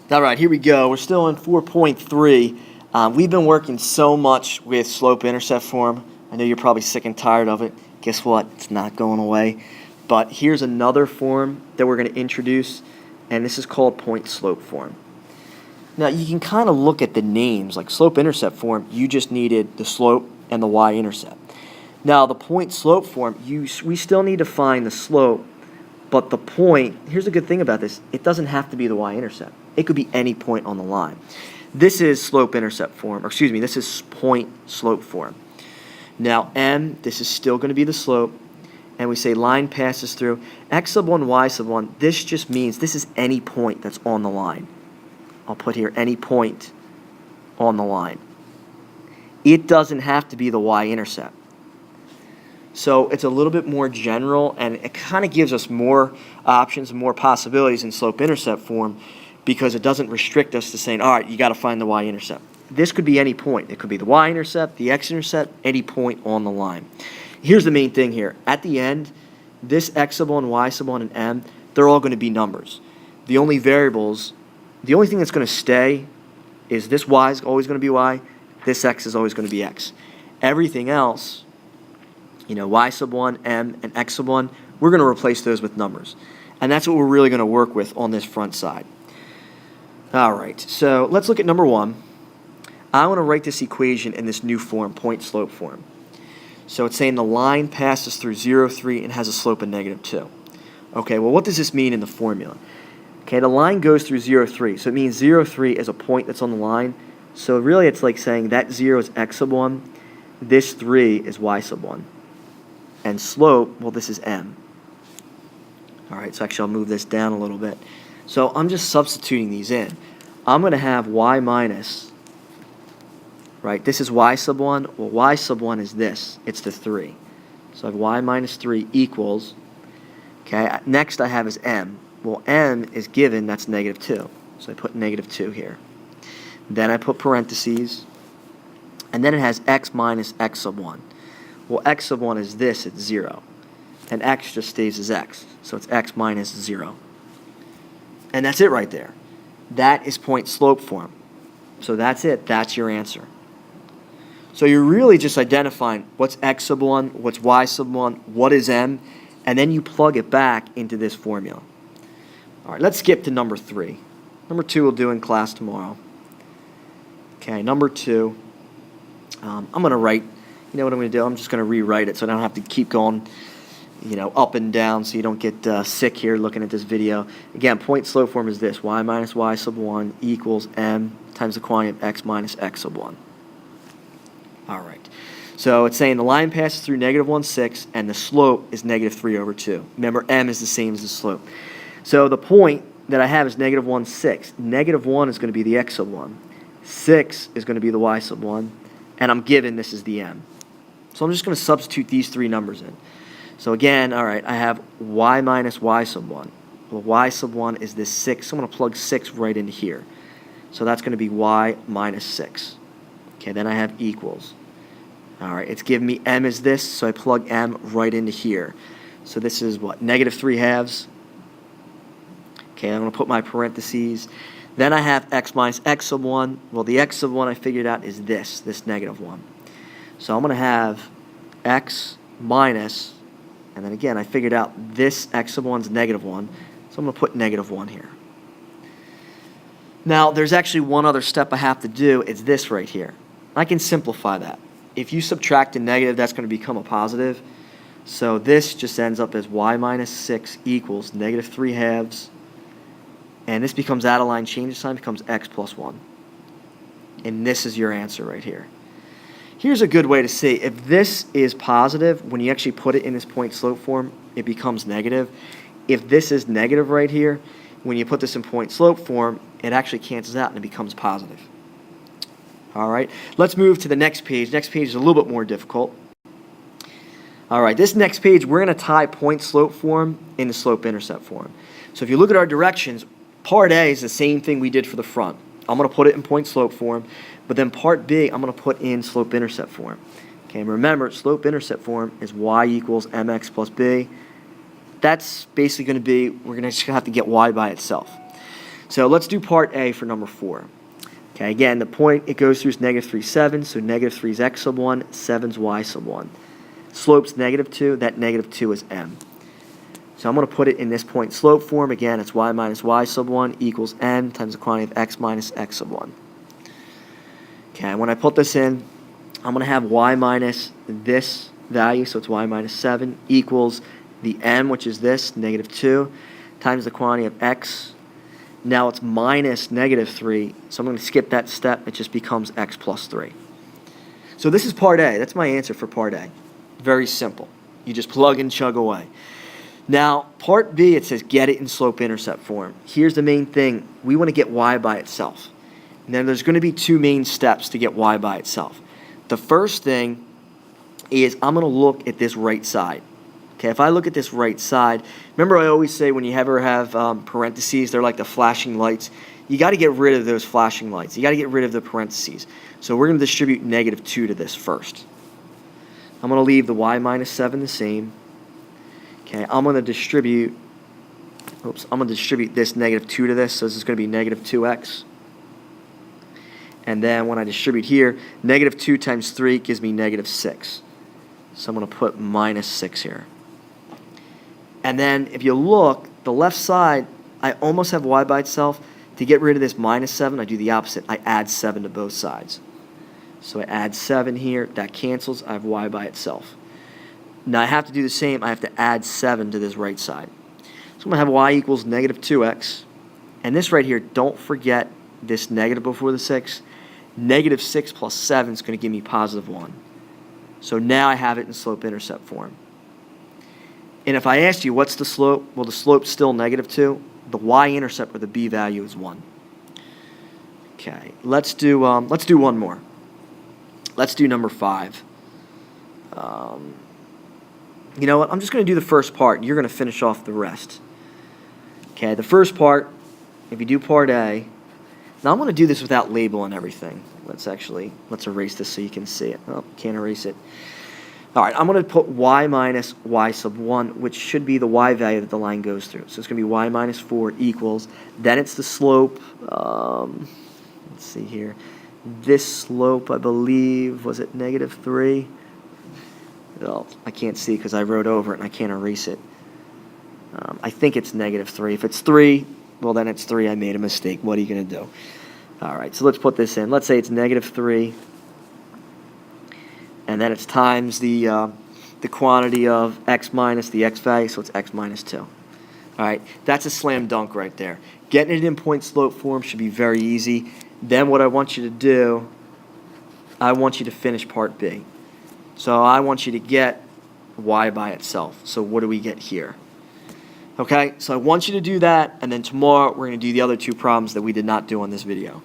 All right, here we go. We're still in 4.3. We've been working so much with slope-intercept form. I know you're probably sick and tired of it. Guess what? It's not going away. But here's another form that we're going to introduce, and this is called point-slope form. Now, you can kind of look at the names. Like slope-intercept form, you just needed the slope and the y-intercept. Now, the point-slope form, we still need to find the slope, but the point, here's the good thing about this, it doesn't have to be the y-intercept. It could be any point on the line. This is slope-intercept form, or excuse me, this is point-slope form. Now, M, this is still going to be the slope, and we say line passes through x sub 1, y sub 1. This just means this is any point that's on the line. I'll put here any point on the line. It doesn't have to be the y-intercept. So it's a little bit more general, and it kind of gives us more options and more possibilities in slope-intercept form because it doesn't restrict us to saying, all right, you got to find the y-intercept. This could be any point. It could be the y-intercept, the x-intercept, any point on the line. Here's the main thing here. At the end, this x sub 1, y sub 1, and m, they're all going to be numbers. The only variables, the only thing that's going to stay is this y is always going to be y, this x is always going to be x. Everything else, y sub 1, m, and x sub 1, we're going to replace those with numbers. And that's what we're really going to work with on this front side. All right, so let's look at number 1. I want to write this equation in this new form, point-slope form. So it's saying the line passes through 0, 3, and has a slope of -2. Okay, well, what does this mean in the formula? Okay, the line goes through 0, 3, so it means 0, 3 is a point that's on the line. So really it's like saying that 0 is x sub 1, this 3 is y sub 1. And slope, well, this is m. All right, so actually I'll move this down a little bit. So I'm just substituting these in. I'm going to have y minus, right, this is y sub 1. Well, y sub 1 is this. It's the 3. So I have y minus 3 equals, okay, next I have is m. Well, m is given, that's -2. So I put -2 here. Then I put parentheses, and then it has x minus x sub 1. Well, x sub 1 is this, it's 0. And x just stays as x. So it's x minus 0. And that's it right there. That is point-slope form. So that's it. That's your answer. So you're really just identifying what's x sub 1, what's y sub 1, what is m, and then you plug it back into this formula. All right, let's skip to number 3. Number 2 we'll do in class tomorrow. Okay, number 2. I'm going to write, you know what I'm going to do? I'm just going to rewrite it so I don't have to keep going up and down so you don't get sick here looking at this video. Again, point-slope form is this. Y minus y sub 1 equals m times the quantity of x minus x sub 1. All right. So it's saying the line passes through -1, 6, and the slope is -3 over 2. Remember, m is the same as the slope. So the point that I have is -1, 6. -1 is going to be the x sub 1. 6 is going to be the y sub 1. And I'm given this is the m. So I'm just going to substitute these 3 numbers in. So again, all right, I have y minus y sub 1. Well, y sub 1 is this 6. So I'm going to plug 6 right into here. So that's going to be y minus 6. Okay, then I have equals. All right, it's giving me m is this, so I plug m right into here. So this is what, -3/2. Okay, I'm going to put my parentheses. Then I have x minus x sub 1. Well, the x sub 1 I figured out is this -1. So I'm going to have x minus, and then again, I figured out this x sub 1 is -1, so I'm going to put -1 here. Now, there's actually one other step I have to do. It's this right here. I can simplify that. If you subtract a negative, that's going to become a positive. So this just ends up as y minus 6 equals -3/2. And this becomes out of line change sign, becomes x plus 1. And this is your answer right here. Here's a good way to see. If this is positive, when you actually put it in this point-slope form, it becomes negative. If this is negative right here, when you put this in point-slope form, it actually cancels out and it becomes positive. All right, let's move to the next page. Next page is a little bit more difficult. All right, this next page, we're going to tie point-slope form into slope-intercept form. So if you look at our directions, part A is the same thing we did for the front. I'm going to put it in point-slope form, but then part B, I'm going to put in slope-intercept form. Okay, and remember, slope-intercept form is y equals mx plus b. That's basically going to be, we're going to just have to get y by itself. So let's do part A for number 4. Okay, again, the point it goes through is negative 3, 7, so negative 3 is x sub 1, 7 is y sub 1. Slope's negative 2, that negative 2 is m. So I'm going to put it in this point slope form. Again, it's y minus y sub 1 equals m times the quantity of x minus x sub 1. Okay, when I put this in, I'm going to have y minus this value, so it's y minus 7, equals the m, which is this, negative 2, times the quantity of x. Now it's minus negative 3, so I'm going to skip that step. It just becomes x plus 3. So this is part A. That's my answer for part A. Very simple. You just plug and chug away. Now, part B, it says get it in slope-intercept form. Here's the main thing. We want to get y by itself. And then there's going to be 2 main steps to get y by itself. The first thing is I'm going to look at this right side. Okay, if I look at this right side, remember I always say when you ever have parentheses, they're like the flashing lights. You got to get rid of those flashing lights. You got to get rid of the parentheses. So we're going to distribute negative 2 to this first. I'm going to leave the y minus 7 the same. Okay, I'm going to distribute this negative 2 to this, so this is going to be negative 2x. And then when I distribute here, negative 2 times 3 gives me negative 6. So I'm going to put minus 6 here. And then if you look, the left side, I almost have y by itself. To get rid of this minus 7, I do the opposite. I add 7 to both sides. So I add 7 here. That cancels. I have y by itself. Now I have to do the same. I have to add 7 to this right side. So I'm going to have y equals negative 2x. And this right here, don't forget this negative before the 6. Negative 6 plus 7 is going to give me positive 1. So now I have it in slope-intercept form. And if I asked you what's the slope, well, the slope's still negative 2. The y-intercept or the b value is 1. Okay, let's do one more. Let's do number 5. You know what? I'm just going to do the first part, and you're going to finish off the rest. Okay, the first part, if you do part A, now I'm going to do this without labeling everything. Let's erase this so you can see it. Oh, can't erase it. All right, I'm going to put y minus y sub 1, which should be the y value that the line goes through. So it's going to be y minus 4 equals, then it's the slope. Let's see here. This slope, I believe, was it negative 3? Well, I can't see because I wrote over it and I can't erase it. I think it's negative 3. If it's 3, well, then it's 3. I made a mistake. What are you going to do? All right, so let's put this in. Let's say it's negative 3. And then it's times the quantity of x minus the x value, so it's x minus 2. All right, that's a slam dunk right there. Getting it in point slope form should be very easy. Then what I want you to do, I want you to finish part B. So I want you to get y by itself. So what do we get here? Okay, so I want you to do that, and then tomorrow we're going to do the other 2 problems that we did not do on this video.